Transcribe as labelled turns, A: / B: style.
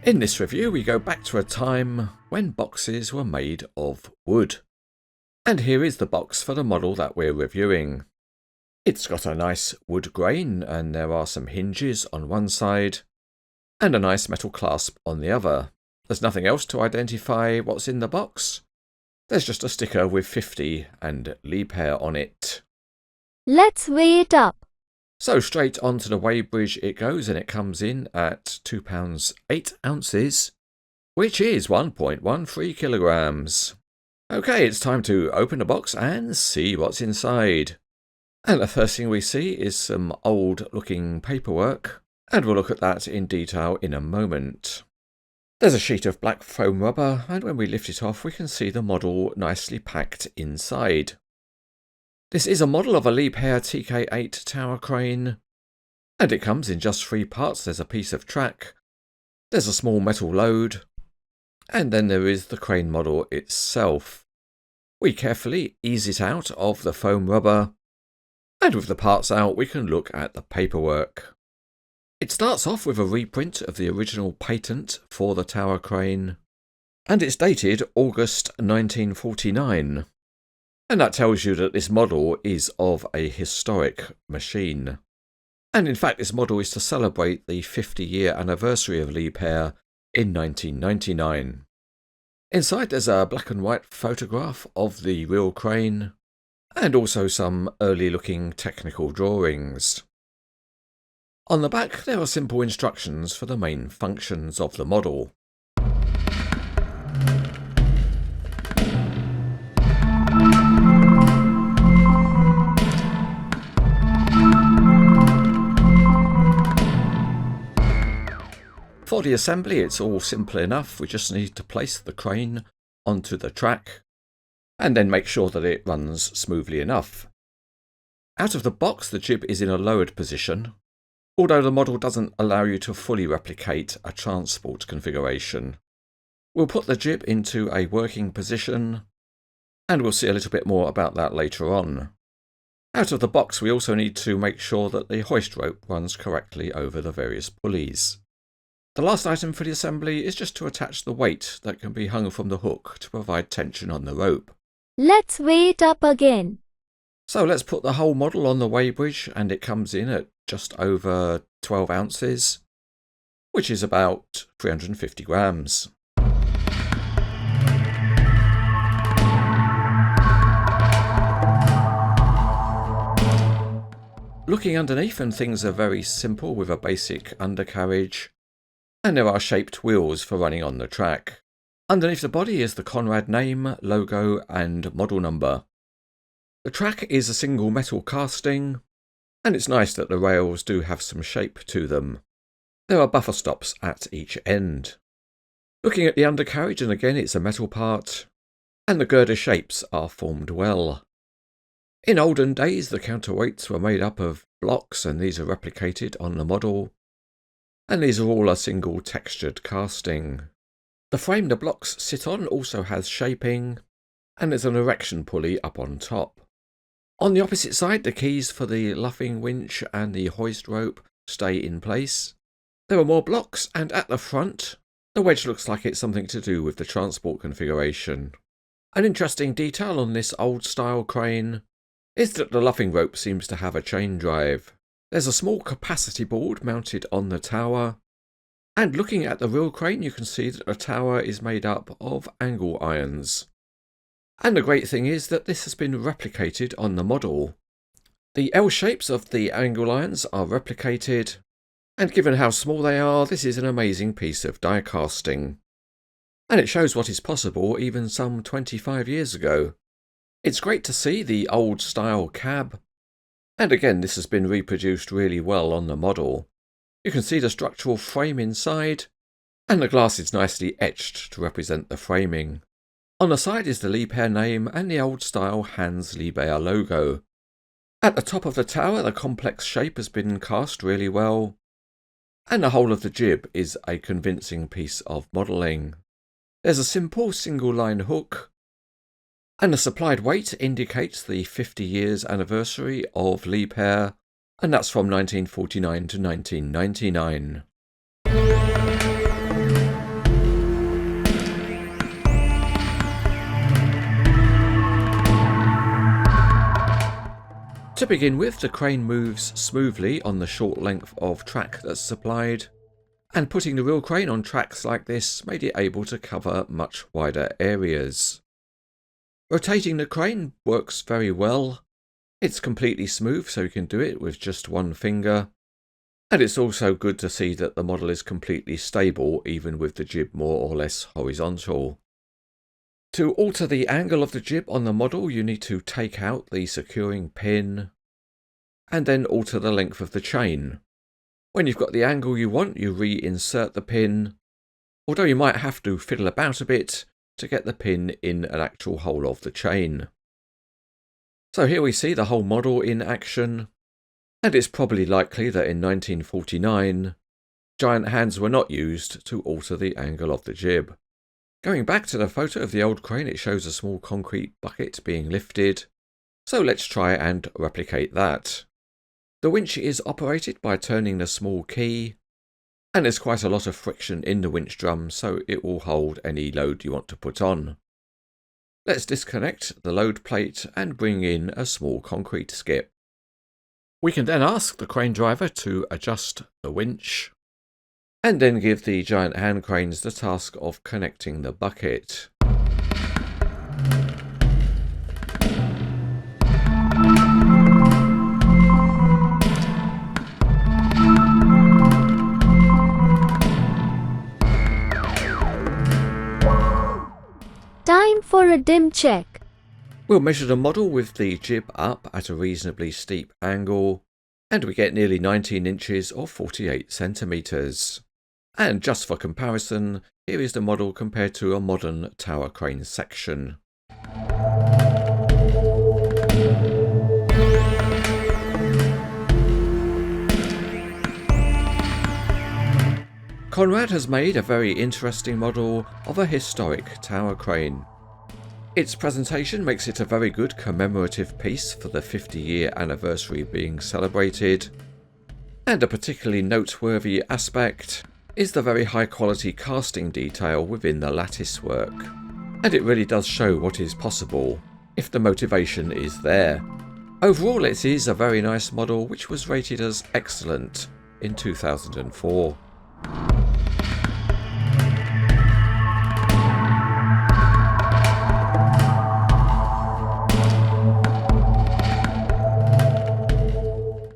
A: In this review we go back to a time when boxes were made of wood. And here is the box for the model that we're reviewing. It's got a nice wood grain and there are some hinges on one side and a nice metal clasp on the other. There's nothing else to identify what's in the box. There's just a sticker with 50 and Liebherr on it.
B: Let's weigh it up.
A: So straight onto the weighbridge it goes, and it comes in at £2 8 ounces, which is 1.13 kilograms. Okay, it's time to open the box and see what's inside. And the first thing we see is some old looking paperwork, and we'll look at that in detail in a moment. There's a sheet of black foam rubber, and when we lift it off we can see the model nicely packed inside. This is a model of a Liebherr TK8 tower crane, and it comes in just 3 parts. There's a piece of track, there's a small metal load, and then there is the crane model itself. We carefully ease it out of the foam rubber, and with the parts out we can look at the paperwork. It starts off with a reprint of the original patent for the tower crane, and it's dated August 1949. And that tells you that this model is of a historic machine. And in fact this model is to celebrate the 50-year anniversary of Liebherr in 1999. Inside there's a black and white photograph of the real crane, and also some early looking technical drawings. On the back there are simple instructions for the main functions of the model. For the assembly it's all simple enough. We just need to place the crane onto the track and then make sure that it runs smoothly enough. Out of the box the jib is in a lowered position, although the model doesn't allow you to fully replicate a transport configuration. We'll put the jib into a working position, and we'll see a little bit more about that later on. Out of the box we also need to make sure that the hoist rope runs correctly over the various pulleys. The last item for the assembly is just to attach the weight that can be hung from the hook to provide tension on the rope.
B: Let's weigh it up again.
A: So let's put the whole model on the weighbridge, and it comes in at just over 12 ounces, which is about 350 grams. Looking underneath, and things are very simple with a basic undercarriage, and there are shaped wheels for running on the track. Underneath the body is the Conrad name, logo and model number. The track is a single metal casting, and it's nice that the rails do have some shape to them. There are buffer stops at each end. Looking at the undercarriage, and again it's a metal part, and the girder shapes are formed well. In olden days the counterweights were made up of blocks, and these are replicated on the model. And these are all a single textured casting. The frame the blocks sit on also has shaping, and there's an erection pulley up on top. On the opposite side the keys for the luffing winch and the hoist rope stay in place. There are more blocks, and at the front the wedge looks like it's something to do with the transport configuration. An interesting detail on this old style crane is that the luffing rope seems to have a chain drive. There's a small capacity board mounted on the tower, and looking at the real crane you can see that the tower is made up of angle irons. And the great thing is that this has been replicated on the model. The L shapes of the angle irons are replicated, and given how small they are, this is an amazing piece of die casting. And it shows what is possible even some 25 years ago. It's great to see the old style cab. And again, this has been reproduced really well on the model. You can see the structural frame inside, and the glass is nicely etched to represent the framing. On the side is the Liebherr name and the old style Hans Liebherr logo. At the top of the tower the complex shape has been cast really well, and the whole of the jib is a convincing piece of modelling. There's a simple single line hook, and the supplied weight indicates the 50 years anniversary of Liebherr, and that's from 1949 to 1999. To begin with, the crane moves smoothly on the short length of track that's supplied, and putting the real crane on tracks like this made it able to cover much wider areas. Rotating the crane works very well. It's completely smooth, so you can do it with just one finger. And it's also good to see that the model is completely stable, even with the jib more or less horizontal. To alter the angle of the jib on the model, you need to take out the securing pin, and then alter the length of the chain. When you've got the angle you want, you reinsert the pin, although you might have to fiddle about a bit to get the pin in an actual hole of the chain. So here we see the whole model in action, and it's probably likely that in 1949, giant hands were not used to alter the angle of the jib. Going back to the photo of the old crane, it shows a small concrete bucket being lifted, so let's try and replicate that. The winch is operated by turning the small key, and there's quite a lot of friction in the winch drum, so it will hold any load you want to put on. Let's disconnect the load plate and bring in a small concrete skip. We can then ask the crane driver to adjust the winch, and then give the giant hand cranes the task of connecting the bucket.
B: Time for a dim check.
A: We'll measure the model with the jib up at a reasonably steep angle, and we get nearly 19 inches or 48 centimetres. And just for comparison, here is the model compared to a modern tower crane section. Conrad has made a very interesting model of a historic tower crane. Its presentation makes it a very good commemorative piece for the 50-year anniversary being celebrated, and a particularly noteworthy aspect is the very high quality casting detail within the lattice work, and it really does show what is possible if the motivation is there. Overall, it is a very nice model which was rated as excellent in 2004.